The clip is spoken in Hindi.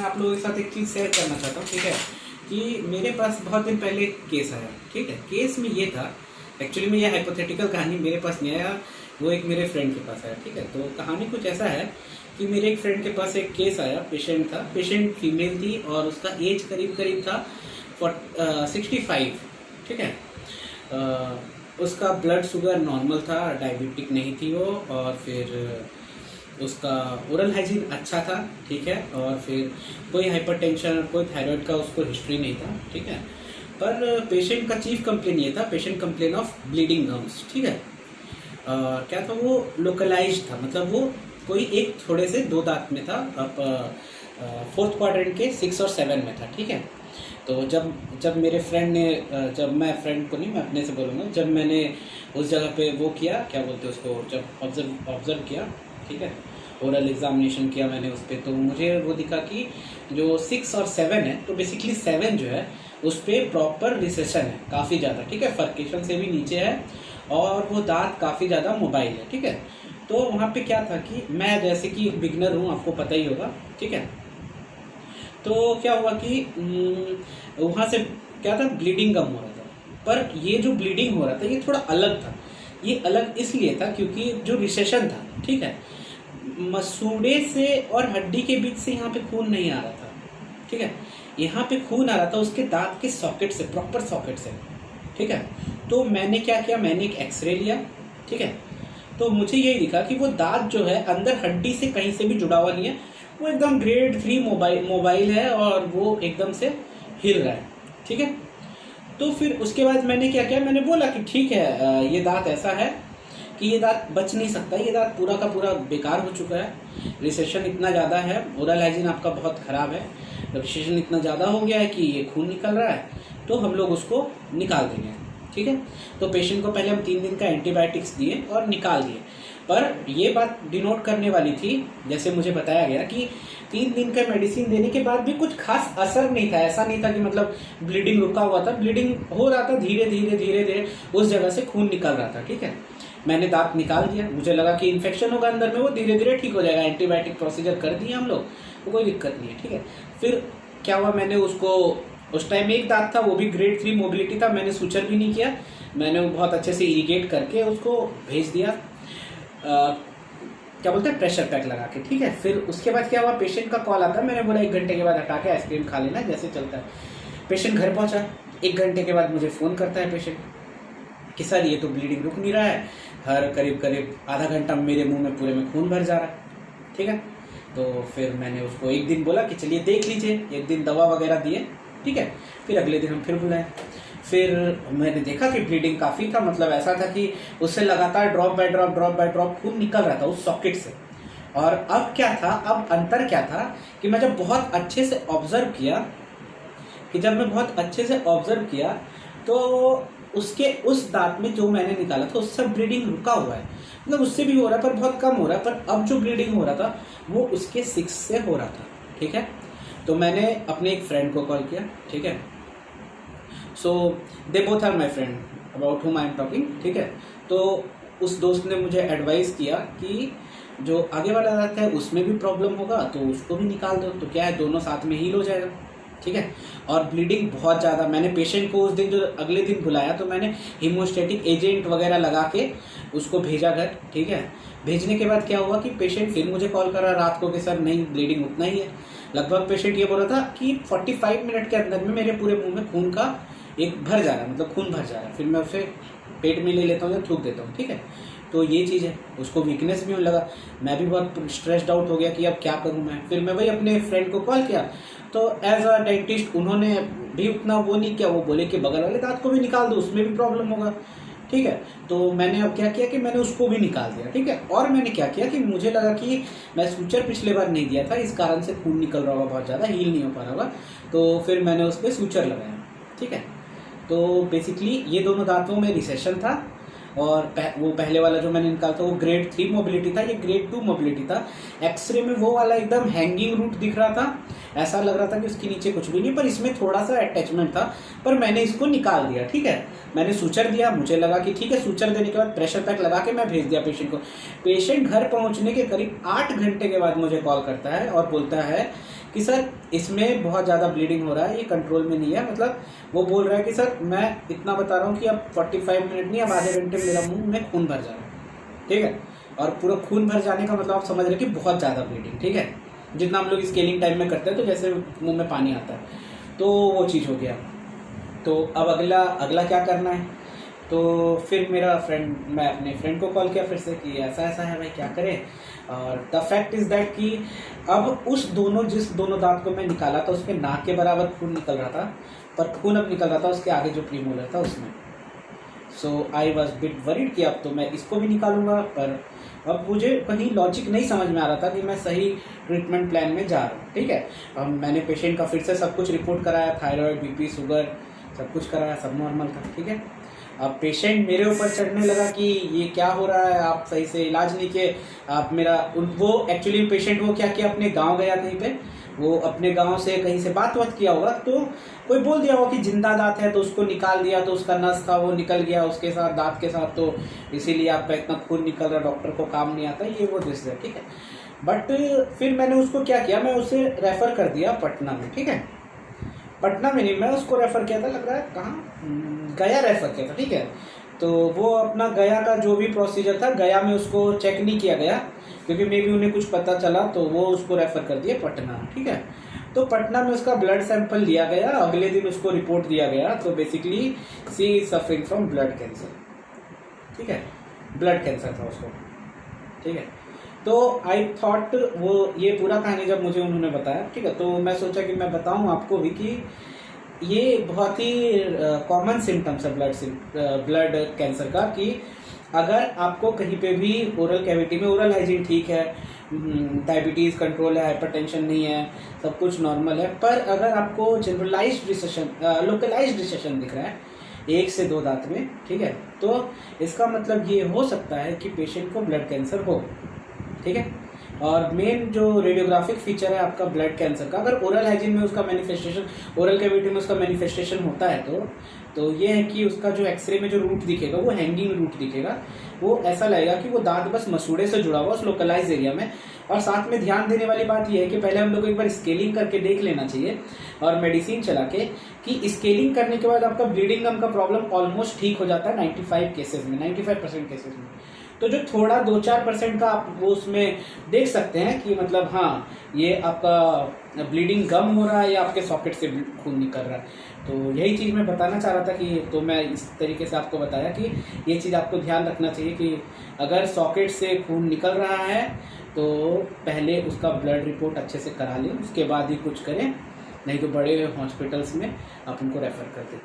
आप लोगों के साथ एक चीज़ शेयर करना चाहता हूँ, ठीक है, कि मेरे पास बहुत दिन पहले एक केस आया, ठीक है। केस में ये था, एक्चुअली में ये हाइपोथेटिकल कहानी मेरे पास नहीं आया, वो एक मेरे फ्रेंड के पास आया, ठीक है। तो कहानी कुछ ऐसा है कि मेरे एक फ्रेंड के पास एक केस आया, पेशेंट था, पेशेंट फीमेल थी और उसका एज करीब करीब था 65, ठीक है। उसका ब्लड शुगर नॉर्मल था, डायबिटिक नहीं थी वो, और फिर उसका ओरल हाइजीन अच्छा था, ठीक है, और फिर कोई हाइपरटेंशन, कोई थायराइड का उसको हिस्ट्री नहीं था, ठीक है। पर पेशेंट का चीफ कंप्लेन ये था, patient complain of bleeding gums, ठीक है। क्या था, वो लोकलाइज था, मतलब वो कोई एक थोड़े से दो दांत में था, अब फोर्थ क्वाड्रेंट के 6 और 7 में था, ठीक है। तो जब मेरे फ्रेंड ने, जब मैं फ्रेंड को नहीं, मैं अपने से बोलूँगा, जब मैंने उस जगह पे वो किया, क्या बोलते हैं उसको, जब ऑब्जर्व किया, ठीक है, ओरल एग्जामिनेशन किया मैंने उस पर, तो मुझे वो दिखा कि जो 6 और 7 है, तो बेसिकली 7 जो है उस पर प्रॉपर रिसेशन है काफ़ी ज़्यादा, ठीक है, फर्केशन से भी नीचे है, और वो दांत काफ़ी ज़्यादा मोबाइल है, ठीक है। तो वहाँ पे क्या था कि मैं जैसे कि बिगनर हूँ, आपको पता ही होगा, ठीक है। तो क्या हुआ कि वहाँ से क्या था, ब्लीडिंग कम हो रहा था, पर ये जो ब्लीडिंग हो रहा था ये थोड़ा अलग था। ये अलग इसलिए था क्योंकि जो रिसेशन था, ठीक है, मसूड़े से और हड्डी के बीच से यहाँ पे खून नहीं आ रहा था, ठीक है, यहाँ पे खून आ रहा था उसके दांत के सॉकेट से, प्रॉपर सॉकेट से, ठीक है। तो मैंने क्या किया, मैंने एक एक्सरे लिया, ठीक है। तो मुझे यही दिखा कि वो दांत जो है अंदर हड्डी से कहीं से भी जुड़ा हुआ नहीं है, वो एकदम ग्रेड 3 मोबाइल है और वो एकदम से हिल रहा है, ठीक है। तो फिर उसके बाद मैंने क्या किया, मैंने बोला कि ठीक है, ये दांत ऐसा है कि ये दांत बच नहीं सकता, ये दांत पूरा का पूरा बेकार हो चुका है, रिसेशन इतना ज़्यादा है, ओरल हाइजीन आपका बहुत ख़राब है, रिसेशन इतना ज़्यादा हो गया है कि ये खून निकल रहा है, तो हम लोग उसको निकाल देंगे, ठीक है। तो पेशेंट को पहले हम 3 दिन का एंटीबायोटिक्स दिए और निकाल दिए। पर ये बात डिनोट करने वाली थी, जैसे मुझे बताया गया कि 3 दिन का मेडिसिन देने के बाद भी कुछ खास असर नहीं था। ऐसा नहीं था कि मतलब ब्लीडिंग रुका हुआ था, ब्लीडिंग हो रहा था, धीरे धीरे उस जगह से खून निकल रहा था, ठीक है। मैंने दांत निकाल दिया, मुझे लगा कि इन्फेक्शन होगा अंदर में, वो धीरे धीरे ठीक हो जाएगा, एंटीबायोटिक प्रोसीजर कर दिए हम लोग, तो कोई दिक्कत नहीं है, ठीक है। फिर क्या हुआ, मैंने उसको, उस टाइम एक दांत था वो भी ग्रेड 3 मोबिलिटी था, मैंने सूचर भी नहीं किया, मैंने वो बहुत अच्छे से इरिगेट करके उसको भेज दिया, क्या बोलते हैं, प्रेशर पैक लगा के, ठीक है। फिर उसके बाद क्या हुआ, पेशेंट का कॉल आता है, मैंने बोला 1 घंटे के बाद हटा के आइसक्रीम खा लेना, जैसे चलता है। पेशेंट घर पहुंचा, 1 घंटे के बाद मुझे फ़ोन करता है पेशेंट कि सर ये तो ब्लीडिंग रुक नहीं रहा है, हर करीब आधा घंटा मेरे मुंह में पूरे में खून भर जा रहा है, ठीक है। तो फिर मैंने उसको एक दिन बोला कि चलिए देख लीजिए, एक दिन दवा वगैरह दिए, ठीक है। फिर अगले दिन हम फिर बुलाए, फिर मैंने देखा कि ब्लीडिंग काफ़ी था, मतलब ऐसा था कि उससे लगातार ड्रॉप बाय ड्रॉप खून निकल रहा था उस सॉकेट से। और अब क्या था, अब अंतर क्या था कि मैं जब बहुत अच्छे से ऑब्जर्व किया, तो उसके उस दांत में जो मैंने निकाला था उससे ब्लीडिंग रुका हुआ है, मतलब उससे भी हो रहा है पर बहुत कम हो रहा है, पर अब जो ब्लीडिंग हो रहा था वो उसके 6 से हो रहा था, ठीक है। तो मैंने अपने एक फ्रेंड को कॉल किया, ठीक है। So they both are my friend about whom I am talking, ठीक है। तो उस दोस्त ने मुझे एडवाइस किया कि जो आगे वाला दांत है उसमें भी प्रॉब्लम होगा तो उसको भी निकाल दो, तो क्या है, दोनों साथ में हील हो जाएगा, ठीक है। और ब्लीडिंग बहुत ज़्यादा, मैंने पेशेंट को उस दिन जो अगले दिन बुलाया तो मैंने हीमोस्टेटिक एजेंट वगैरह लगा के उसको भेजा घर, ठीक है। भेजने के बाद क्या हुआ कि पेशेंट फिर मुझे कॉल करा रात को कि सर नहीं, ब्लीडिंग उतना ही है। लगभग पेशेंट ये बोल रहा था कि 45 मिनट के अंदर में मेरे पूरे मुंह में खून का एक भर जा रहा है, मतलब खून भर जा रहा है। फिर मैं उसे पेट में ले लेता हूँ या थूक देता हूँ, ठीक है। तो ये चीज़ है, उसको वीकनेस भी होने लगा, मैं भी बहुत स्ट्रेस्ड आउट हो गया कि अब क्या करूँ मैं। फिर मैं वही अपने फ्रेंड को कॉल किया, तो एज अ डेंटिस्ट उन्होंने भी उतना वो नहीं किया, वो बोले कि बगल वाले दांत को भी निकाल दो, उसमें भी प्रॉब्लम होगा, ठीक है। तो मैंने अब क्या किया कि मैंने उसको भी निकाल दिया, ठीक है। और मैंने क्या किया कि मुझे लगा कि मैं सूचर पिछले बार नहीं दिया था, इस कारण से खून निकल रहा होगा बहुत ज़्यादा, हील नहीं हो पा रहा होगा, तो फिर मैंने उस पर सूचर लगाया, ठीक है। तो बेसिकली ये दोनों दांतों में रिसेशन था, और वो पहले वाला जो मैंने निकाला था वो ग्रेड 3 मोबिलिटी था, ये ग्रेड 2 मोबिलिटी था। एक्सरे में वो वाला एकदम हैंगिंग रूट दिख रहा था, ऐसा लग रहा था कि उसके नीचे कुछ भी नहीं, पर इसमें थोड़ा सा अटैचमेंट था, पर मैंने इसको निकाल दिया, ठीक है। मैंने सूचर दिया, मुझे लगा कि ठीक है, सूचर देने के बाद प्रेशर पैक लगा के मैं भेज दिया पेशेंट को। पेशेंट घर पहुंचने के करीब 8 घंटे के बाद मुझे कॉल करता है और बोलता है कि कि सर इसमें बहुत ज़्यादा ब्लीडिंग हो रहा है, ये कंट्रोल में नहीं है। मतलब वो बोल रहा है कि सर मैं इतना बता रहा हूँ कि अब 45 मिनट नहीं, अब आधे घंटे में मेरा मुंह में खून भर जा रहा है, ठीक है। और पूरा खून भर जाने का मतलब आप समझ रहे हैं कि बहुत ज़्यादा ब्लीडिंग, ठीक है। जितना हम लोग स्केलिंग टाइम में करते हैं तो जैसे मुंह में पानी आता है, तो वो चीज़ हो गया। तो अब अगला क्या करना है। तो फिर मेरा फ्रेंड, मैं अपने फ्रेंड को कॉल किया फिर से कि ऐसा ऐसा है भाई, क्या करें। और द फैक्ट इज़ दैट कि अब जिस दोनों दांत को मैं निकाला था उसके नाक के बराबर खून निकल रहा था, पर खून अब निकल रहा था उसके आगे जो प्रीमोलर था उसमें। सो आई वॉज बिट वरीड कि अब तो मैं इसको भी निकालूंगा, पर अब मुझे कहीं लॉजिक नहीं समझ में आ रहा था कि मैं सही ट्रीटमेंट प्लान में जा रहा हूँ, ठीक है। अब मैंने पेशेंट का फिर से सब कुछ रिपोर्ट कराया, थायराइड, बीपी, शुगर सब कुछ कराया, सब नॉर्मल था, ठीक है। अब पेशेंट मेरे ऊपर चढ़ने लगा कि ये क्या हो रहा है, आप सही से इलाज नहीं किए, आप मेरा वो एक्चुअली पेशेंट वो क्या किया, अपने गांव गया कहीं पे, वो अपने गांव से कहीं से बात किया होगा, तो कोई बोल दिया होगा कि जिंदा दांत है तो उसको निकाल दिया, तो उसका नस था वो निकल गया उसके साथ, दांत के साथ, तो इसीलिए आपका इतना खून निकल रहा, डॉक्टर को काम नहीं आता, ये वो दिस है, ठीक है। बट फिर मैंने उसको क्या किया, मैं उसे रेफर कर दिया पटना में, ठीक है। पटना में नहीं, मैं उसको रेफ़र किया था, लग रहा है कहाँ, गया रेफ़र किया था, ठीक है। तो वो अपना गया का जो भी प्रोसीजर था, गया में उसको चेक नहीं किया गया, क्योंकि मे बी उन्हें कुछ पता चला, तो वो उसको रेफ़र कर दिया पटना, ठीक है। तो पटना में उसका ब्लड सैंपल लिया गया, अगले दिन उसको रिपोर्ट दिया गया। तो basically she is suffering from blood cancer, ठीक है, ब्लड कैंसर था उसको, ठीक है। तो आई थॉट वो ये पूरा कहानी जब मुझे उन्होंने बताया, ठीक है, तो मैं सोचा कि मैं बताऊं आपको भी कि ये बहुत ही कॉमन सिम्टम्स है ब्लड कैंसर का, कि अगर आपको कहीं पे भी ओरल कैविटी में, ओरल हाइजीन ठीक है, डायबिटीज़ कंट्रोल है, हाइपरटेंशन नहीं है, सब कुछ नॉर्मल है, पर अगर आपको जनरलाइज्ड रिसेशन, लोकलाइज्ड रिसेशन दिख रहा है 1 से 2 दांत में, ठीक है, तो इसका मतलब ये हो सकता है कि पेशेंट को ब्लड कैंसर हो, ठीक है। और मेन जो रेडियोग्राफिक फीचर है आपका ब्लड कैंसर का, अगर ओरल हाइजीन में उसका मैनिफेस्टेशन, ओरल कैविटी में उसका मैनिफेस्टेशन होता है तो ये है कि उसका जो एक्सरे में जो रूट दिखेगा वो हैंगिंग रूट दिखेगा, वो ऐसा लगेगा कि वो दांत बस मसूड़े से जुड़ा हुआ उस लोकलाइज एरिया में। और साथ में ध्यान देने वाली बात यह है कि पहले हम लोग को एक बार स्केलिंग करके देख लेना चाहिए, और मेडिसिन चला के, कि स्केलिंग करने के बाद आपका ब्लीडिंग गम का प्रॉब्लम ऑलमोस्ट ठीक हो जाता है 95 केसेस में, 95% केसेस में। तो जो थोड़ा 2-4% का आप वो उसमें देख सकते हैं कि मतलब हाँ ये आपका ब्लीडिंग गम हो रहा है या आपके सॉकेट से खून निकल रहा है। तो यही चीज़ मैं बताना चाह रहा था कि, तो मैं इस तरीके से आपको बताया कि ये चीज़ आपको ध्यान रखना चाहिए कि अगर सॉकेट से खून निकल रहा है तो पहले उसका ब्लड रिपोर्ट अच्छे से करा लें, उसके बाद ही कुछ करें, नहीं तो बड़े हॉस्पिटल्स में आप उनको रेफ़र कर दें।